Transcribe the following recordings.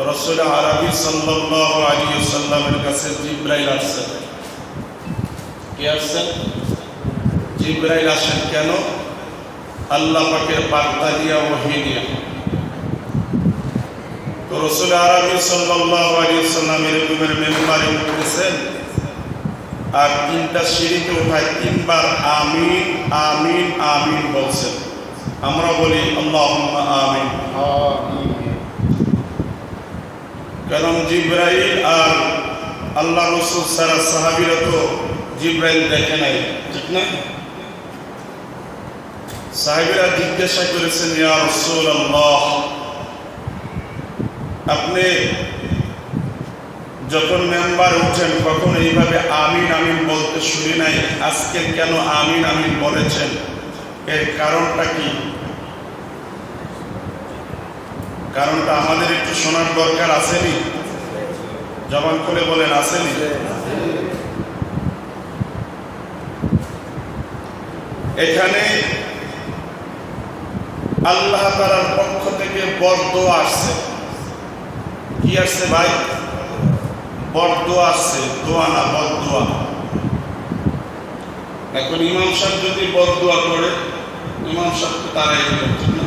রাসূল আরবি সাল্লাল্লাহু আলাইহি ওয়াসাল্লামের কাছে জিবরাইল আসছেন। কি আসছেন? জিবরাইল আসেন কেন? আল্লাহ পাকের বার্তা দিয়া, ওহী দিয়া। তো রাসূল আরবি সাল্লাল্লাহু আলাইহি ওয়াসাল্লামের রুমের মেম্বারে উঠেছেন আর তিনটা সিঁড়িতে উঠায় তিনবার আমিন আমিন আমিন বলছেন। আমরা বলি আল্লাহুম্মা আমিন। কারণ জিবরাইল আর আল্লাহ রাসূল সারা সাহাবীরা তো জিবরাইল দেখে নাই, ঠিক না? সাহাবীরা জিজ্ঞাসা করেছেন, ইয়া রাসূলুল্লাহ, আপনি যখন মেম্বার উঠেন কখন এইভাবে আমিন আমিন বলতে শুনি নাই, আজকে কেন আমিন আমিন বলেছেন? এর কারণটা কি? কারণটা আমাদের একটু শোনার দরকার আসেনি? জবান করে বলেন, আসেনি? এখানে আল্লাহ তাআলার পক্ষ থেকে বরদোয়া আসছে। কি আসছে ভাই? বরদোয়া আসছে, দোয়া না, বরদোয়া। এখন ইমাম সাহেব যদি বরদোয়া করে, ইমাম সাহেবকে তারাই দিলেন, ঠিক না?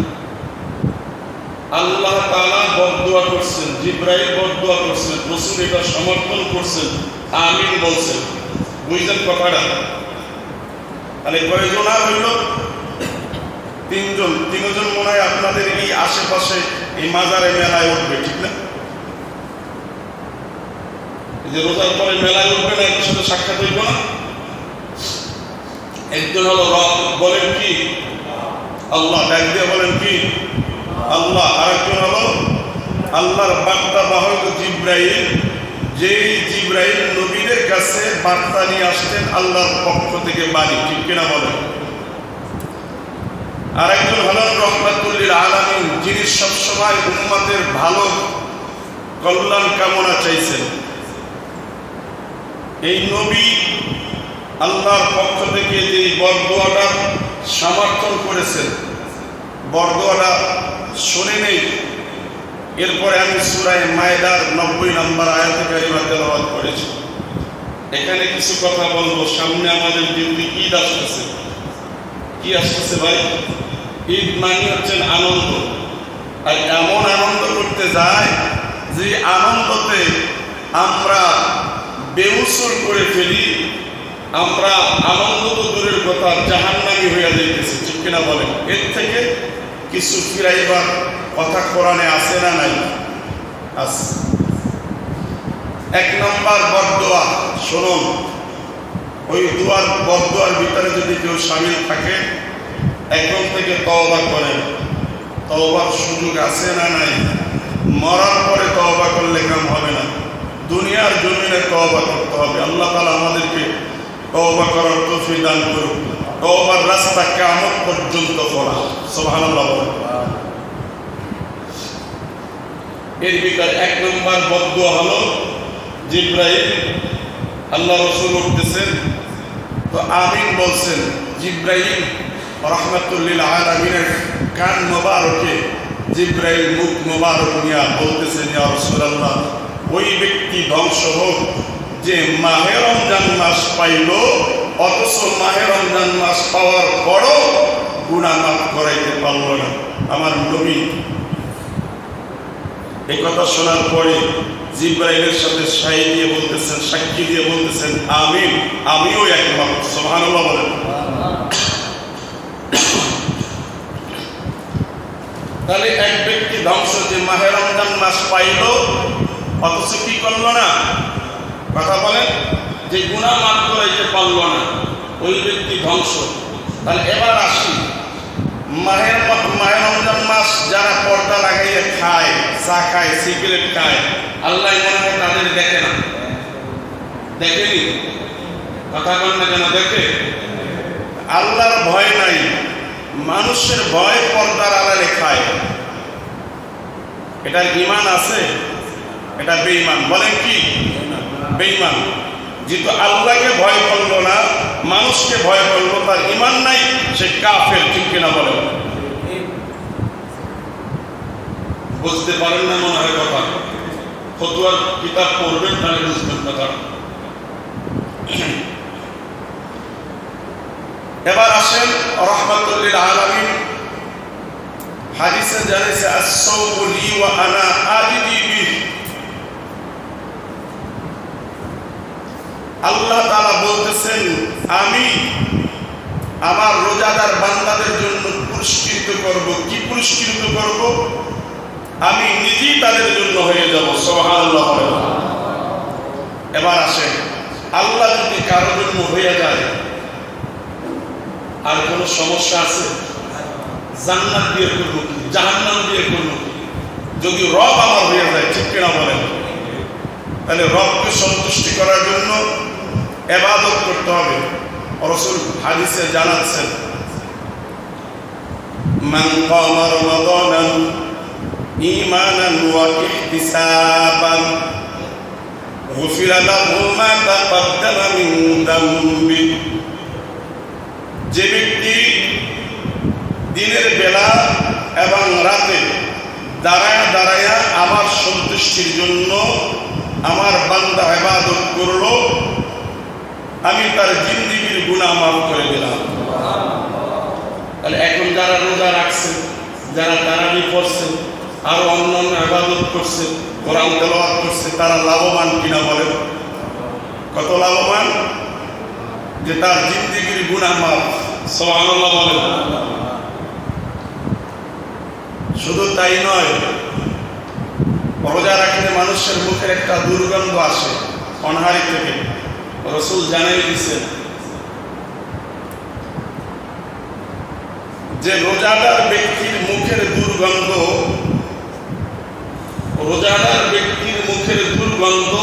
আল্লাহ তাআলা বরদোয়া করছেন, জিবরাইল বরদোয়া করছেন, রাসূল এটা সমর্থন করছেন, আমিন বলছেন। বুঝলেন কথাটা? তাহলে কয়জন আর হইল? তিনজন। তিনজন মনে হয় আপনাদের এই আশেপাশে এই মাজারে মেলায় উঠবে, ঠিক না? যে রোজার পরে মেলায় উঠবে না, এর সাথে সাক্ষাৎ হইব না? একজন হলো রব, বলেন কি? আল্লাহ। ডাক দিয়ে বলেন কি? আল্লাহ। আরেকজন হলো আল্লাহর বার্তা বাহক জিবরাইল, যেই জিবরাইল নবীদের কাছে বার্তা নিয়ে আসতেন আল্লাহর পক্ষ থেকে বাণী, ঠিক কিনা বলেন? আরেকজন হলেন রহমাতুল লিল আলামিন, যিনি সবসময় উম্মতের ভালো কল্যাণ কামনা চাইছেন। এই নবী আল্লাহর পক্ষ থেকে যে বরদোয়াটা সমর্থন করেছেন, বরদোয়াটা শুনে নেই। এরপরে আমি সূরা মায়েদার 90 নম্বর আয়াতে কারিমা তেলাওয়াত করেছি। এখানে কিছু কথা বলবো। সামনে আমাদের দিনটি ঈদ আসতেছে। কি আসতেছে ভাই? ঈদ মানে হচ্ছে আনন্দ। আর এমন আনন্দ করতে যায় যে আনন্দতে আমরা বেউসুর করে ফেলি। আমরা আনন্দ তো দূরের কথা, জাহান্নামী হইয়া যাইতেছি, ঠিক কিনা বলেন? এর থেকে কিছু ফিরাইবার কথা কোরআনে আছে না নাই? আছে। এক নম্বর বরদোয়া শুনুন। ওই দুয়ার বরদোয়ার ভিতরে যদি কেউ শামিল থাকে, এখন থেকে তওবা করেন। তওবার সুযোগ আছে না নাই? মরার পরে তওবা করলে কাম হবে না, দুনিয়ার জমিনে তওবা করতে হবে। আল্লাহ তাআলা আমাদেরকে তওবা করার তৌফিক দান করুন। তওবার রাস্তা কিয়ামত পর্যন্ত খোলা। সুবহানাল্লাহ। এর ভিতরে এক নম্বর বদদুয়া হলো জিবরাইল, আল্লাহ রাসূল উঠতেছেন তো আমিন বলছেন। জিবরাইল রাহমাতুল লিল আলামিনের কান মোবারকে জিবরাইল মুখ মোবারক নিয়ে বলতেছেন, ইয়া রাসূলুল্লাহ, ওই ব্যক্তি ধ্বংস হোক যে মাহে রমজান মাস পাইল অথচ মাহে রমজান মাস পাওয়ার পরও গুনাহ মাফ করাইতে পারল না। আমার নবী এই কথা শোনার পরে জিবরাইলের সাথে সাক্ষী দিয়ে বলতেছেন আমিন, আমিও একমত। সুবহানাল্লাহ বলেন। তাহলে এক ব্যক্তি ধ্বংস যে মাহে রমজান মাস পাইল অথচ কি করল না? কথা বলেন, যে গুনাহ মাফ করাইতে পারল না, ওই ব্যক্তি ধ্বংস। তাহলে এবার আসি, মাহে রমজান মাস যারা পর্দা লাগাইয়া খায়, চা খায়, সিগারেট খায়, আল্লাহ মনে হয় তাদের দেখে না? দেখেনি? কথা বলেন না কেন? দেখে। আল্লাহর ভয় নাই, মানুষের ভয় পর্দার আড়ালে খায়। এটার ঈমান আছে? এটা বেঈমান। বলেন কি? বেঈমান। যেহেতু আল্লাহকে ভয় করলো না, মানুষকে ভয় করলো, তার ঈমান নাই, সে কাফের, ঠিক কিনা বলেন? বুঝতে পারেন না মনে হয় কথা? ফতুয়ার কিতাব পড়বেন, তাহলে বুঝবেন কথা। এবার আসেন রাহমাতুল লিল আলামিন হাদিসে জানিয়েছে আস-সাওমু লি ওয়া আনা আজিদি বিহি। আল্লাহ তাআলা বলতেছেন, আমি আমার রোজাদার বান্দাদের জন্য পুরস্কৃত করব। কি পুরস্কৃত করব? আমি নিজেই তাদের জন্য হয়ে যাব। সুবহানাল্লাহ। এবার আসেন, আল্লাহ যদি কারোর জন্য হয়ে যায়, আর কোনো সমস্যা আছে? জান্নাত দিয়ে করবো কি, জাহান্নাম দিয়ে করবো কি? যদি রব আমার হয়ে যায়, ঠিক কিনা বলেন? তাহলে রবকে সন্তুষ্টি করার জন্য ইবাদত করতে হবে। রাসূল হাদিসে জানাচ্ছেন, মান কামা রমাদানান ঈমানান ওয়া ইহতিসাবান গুফিরা লাহু মা তাকদ্দামা মিন যামবি। যে ব্যক্তি দিনের বেলা এবং রাতে দাঁড়ায়া দাঁড়ায়া আমার সন্তুষ্টির জন্য আমার বান্দা ইবাদত করলো, আমি তার জিন্দেগীর গুনাহ মাফ করে দিলাম। তাহলে এখন যারা রোজা রাখছেন, যারা তারাবি পড়ছেন, আরো অন্যান্য ইবাদত করছে, কোরআন তেলাওয়াত করছে, তারা লাভবান কিনা বলেন? কত লাভবান? যে তার জিন্দেগীর গুনাহ মাফ। সুবহানাল্লাহ বলেন। শুধু তাই নয়, রোজা রাখলে মানুষের মুখের একটা দুর্গন্ধ আসে অনাহারি থেকে। রাসূল জানাই দিয়েছেন যে রোজাদার ব্যক্তির মুখের দুর্গন্ধ, রোজাদার ব্যক্তির মুখের দুর্গন্ধ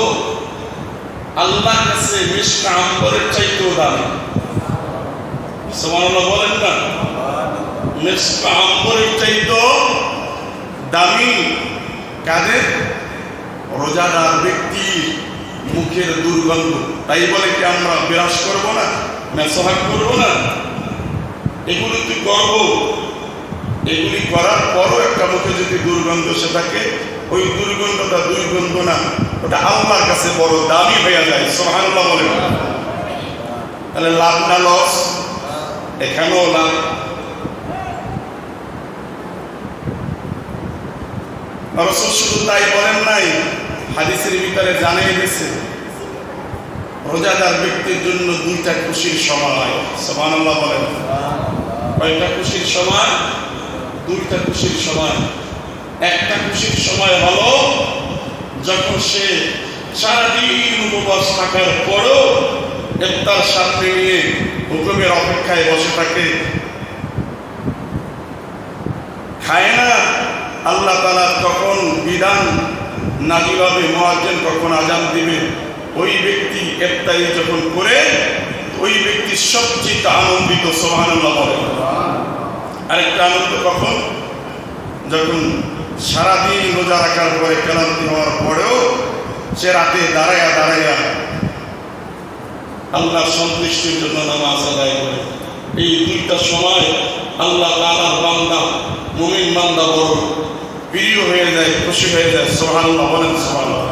আল্লাহর কাছে মিশকা আম্বরের চাইতেও দামি। সুবহানাল্লাহ বলেন না? মিশকা আম্বরের চাইতেও দামি কাদের? রোজাদার ব্যক্তির মুখের দুর্গন্ধ। তাই বলে কি আমরা বিরাস করব না, মেসহাক করব না? এগুলি তো করব। এগুলি করার পরও একটা মুখে যদি দুর্গন্ধ সে থাকে, ওই দুর্গন্ধটা দুর্গন্ধ না, ওটা আল্লাহর কাছে বড় দামি হয়ে যায়। সুবহানাল্লাহ বলেন। তাহলে লাভ না লস? এখানেও লাভ। রাসূল শুধু তাই বলেন নাই, হাদিসের ভিতরে জানিয়ে দিয়েছে রোজাদার ব্যক্তির জন্য দুইটা খুশির সময়। সুবহানাল্লাহ বলেন। কয়টা খুশির সময়? দুইটা খুশির সময়। একটা খুশির সময় হলো যখন সে সারাদিন উপবাস থাকার পরও ইফতার সাথে নিয়ে হুকুমের অপেক্ষায় বসে থাকে, খায় না। আল্লাহ তাআলা কখন বিধান নাযিল হবে, মুয়াজ্জিন কখন আযান দিবে, ওই ব্যক্তি ইফতারি যখন করে, ওই ব্যক্তি সবচেয়ে আনন্দিত। সুবহানাল্লাহ বলেন। আরেকটা আনন্দ কখন? যখন সারাদিন রোজা রাখার পরে ক্লান্তি হওয়ার পরেও সে রাতে দাঁড়ায়া দাঁড়ায়া আল্লাহ সন্তুষ্টির জন্য নামাজ আদায় করে। এই দুইটা সময় আল্লাহ তাআলার বান্দা, মুমিন বান্দা বড় প্রিয় হয়ে যায়, খুশি হয়ে যায়। সুবহানাল্লাহ বলেন। সুবহানাল্লাহ।